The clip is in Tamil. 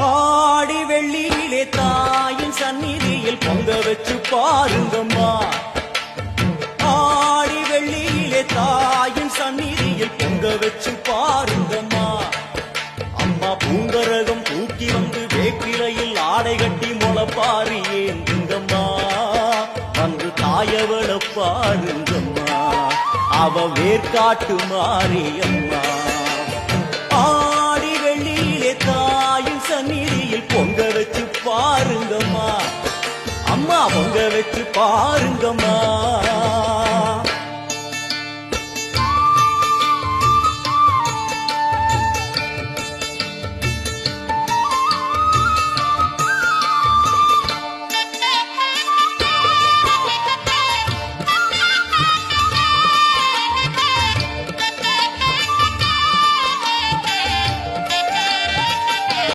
ஆடி வெள்ளியிலே தாயின் சந்நிதியில் பொங்க வச்சு பாருங்கம்மா. ஆடி வெள்ளியிலே தாயின் சந்நிதியில் பொங்க வச்சு பாருங்கம்மா. அம்மா பூங்கரகம் தூக்கி வந்து வேப்பிலையில் ஆடை கட்டி முளப்பாரி ஏந்துங்கம்மா. வந்து தாயவள பாருங்கம்மா, அவ வேர்காட்டு மாரியம்மா. ஆடி வெள்ளியிலே தாயின் சந்நிதியில் பொங்க வச்சு பாருங்கம்மா. அம்மா பொங்க வச்சு பாருங்கம்மா.